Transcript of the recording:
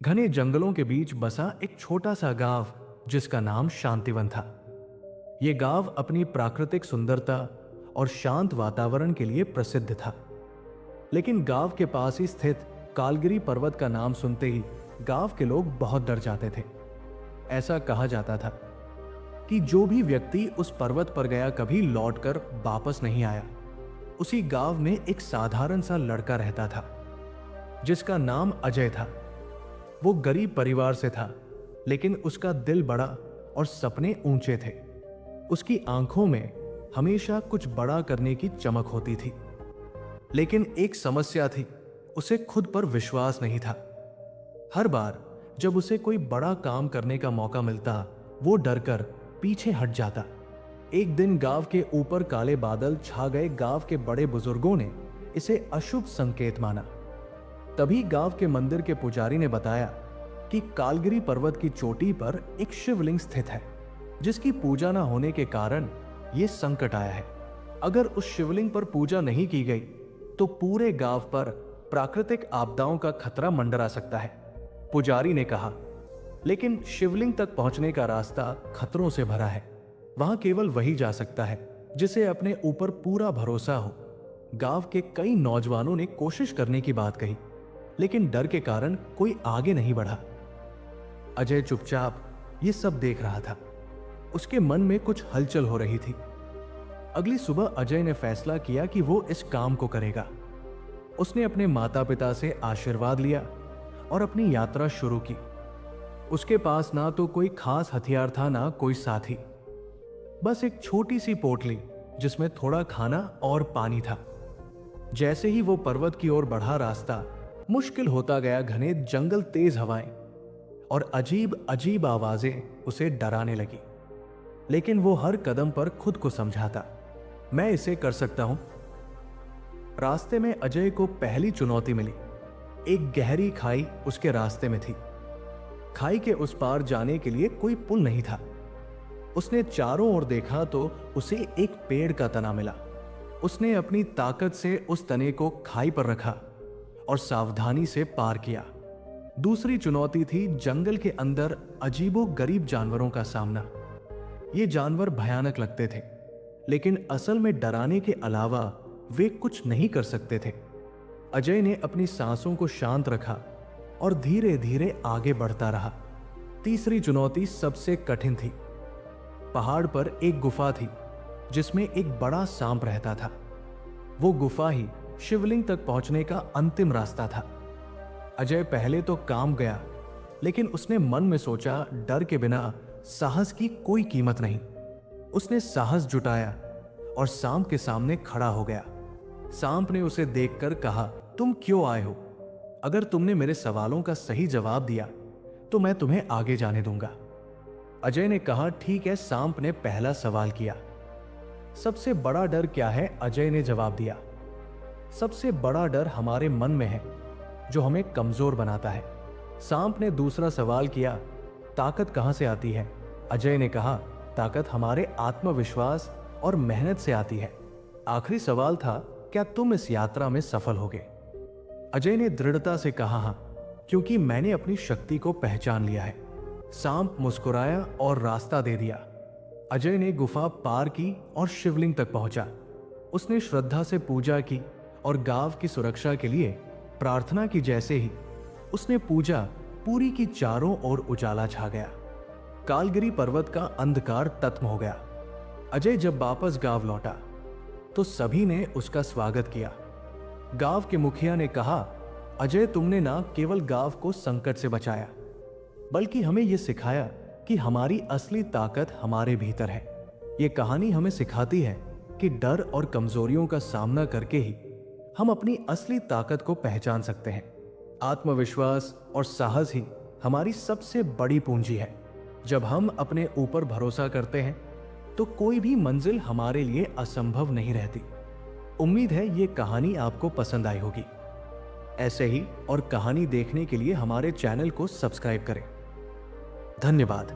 घने जंगलों के बीच बसा एक छोटा सा गांव जिसका नाम शांतिवन था। यह गांव अपनी प्राकृतिक सुंदरता और शांत वातावरण के लिए प्रसिद्ध था। लेकिन गांव के पास ही स्थित कालगिरी पर्वत का नाम सुनते ही गांव के लोग बहुत डर जाते थे। ऐसा कहा जाता था कि जो भी व्यक्ति उस पर्वत पर गया कभी लौटकर वापस नहीं आया। उसी गांव में एक साधारण सा लड़का रहता था जिसका नाम अजय था। वो गरीब परिवार से था, लेकिन उसका दिल बड़ा और सपने ऊंचे थे। उसकी आंखों में हमेशा कुछ बड़ा करने की चमक होती थी। लेकिन एक समस्या थी, उसे खुद पर विश्वास नहीं था। हर बार जब उसे कोई बड़ा काम करने का मौका मिलता, वो डरकर पीछे हट जाता। एक दिन गांव के ऊपर काले बादल छा गए। गांव के बड़े बुजुर्गों ने इसे अशुभ संकेत माना। तभी गांव के मंदिर के पुजारी ने बताया कि कालगिरी पर्वत की चोटी पर एक शिवलिंग स्थित है, जिसकी पूजा न होने के कारण यह संकट आया है। अगर उस शिवलिंग पर पूजा नहीं की गई तो पूरे गांव पर प्राकृतिक आपदाओं का खतरा मंडरा सकता है, पुजारी ने कहा। लेकिन शिवलिंग तक पहुंचने का रास्ता खतरों से भरा है। वहां केवल वही जा सकता है जिसे अपने ऊपर पूरा भरोसा हो। गांव के कई नौजवानों ने कोशिश करने की बात कही, लेकिन डर के कारण कोई आगे नहीं बढ़ा। अजय चुपचाप ये सब देख रहा था। उसके मन में कुछ हलचल हो रही थी। अगली सुबह अजय ने फैसला किया कि वो इस काम को करेगा। उसने अपने माता पिता से आशीर्वाद लिया और अपनी यात्रा शुरू की। उसके पास ना तो कोई खास हथियार था, ना कोई साथी, बस एक छोटी सी पोटली जिसमें थोड़ा खाना और पानी था। जैसे ही वो पर्वत की ओर बढ़ा, रास्ता मुश्किल होता गया। घने जंगल, तेज हवाएं और अजीब अजीब आवाजें उसे डराने लगी। लेकिन वो हर कदम पर खुद को समझाता, मैं इसे कर सकता हूं। रास्ते में अजय को पहली चुनौती मिली। एक गहरी खाई उसके रास्ते में थी। खाई के उस पार जाने के लिए कोई पुल नहीं था। उसने चारों ओर देखा तो उसे एक पेड़ का तना मिला। उसने अपनी ताकत से उस तने को खाई पर रखा और सावधानी से पार किया। दूसरी चुनौती थी जंगल के अंदर अजीबो गरीब जानवरों का सामना। ये जानवर भयानक लगते थे, लेकिन असल में डराने के अलावा वे कुछ नहीं कर सकते थे। अजय ने अपनी सांसों को शांत रखा और धीरे धीरे आगे बढ़ता रहा। तीसरी चुनौती सबसे कठिन थी। पहाड़ पर एक गुफा थी जिसमें एक बड़ा सांप रहता था। वो गुफा ही शिवलिंग तक पहुंचने का अंतिम रास्ता था। अजय पहले तो कांप गया, लेकिन उसने मन में सोचा, डर के बिना साहस की कोई कीमत नहीं। उसने साहस जुटाया और सांप के सामने खड़ा हो गया। सांप ने उसे देखकर कहा, तुम क्यों आए हो? अगर तुमने मेरे सवालों का सही जवाब दिया तो मैं तुम्हें आगे जाने दूंगा। अजय ने कहा, ठीक है। सांप ने पहला सवाल किया, सबसे बड़ा डर क्या है? अजय ने जवाब दिया, सबसे बड़ा डर हमारे मन में है, जो हमें कमजोर बनाता है। सांप ने दूसरा सवाल किया, ताकत कहां से आती है? अजय ने कहा, ताकत हमारे आत्मविश्वास और मेहनत से आती है। आखिरी सवाल था, क्या तुम इस यात्रा में सफल होगे? अजय ने दृढ़ता से कहा, हां, क्योंकि मैंने अपनी शक्ति को पहचान लिया है। सांप मुस्कुराया और रास्ता दे दिया। अजय ने गुफा पार की और शिवलिंग तक पहुंचा। उसने श्रद्धा से पूजा की और गांव की सुरक्षा के लिए प्रार्थना की। जैसे ही उसने पूजा पूरी की, चारों ओर उजाला छा गया। कालगिरी पर्वत का अंधकार खत्म हो गया। अजय जब वापस गांव लौटा तो सभी ने उसका स्वागत किया। गांव के मुखिया ने कहा, अजय, तुमने ना केवल गांव को संकट से बचाया, बल्कि हमें यह सिखाया कि हमारी असली ताकत हमारे भीतर है। ये कहानी हमें सिखाती है कि डर और कमजोरियों का सामना करके ही हम अपनी असली ताकत को पहचान सकते हैं। आत्मविश्वास और साहस ही हमारी सबसे बड़ी पूंजी है। जब हम अपने ऊपर भरोसा करते हैं तो कोई भी मंजिल हमारे लिए असंभव नहीं रहती। उम्मीद है ये कहानी आपको पसंद आई होगी। ऐसे ही और कहानी देखने के लिए हमारे चैनल को सब्सक्राइब करें। धन्यवाद।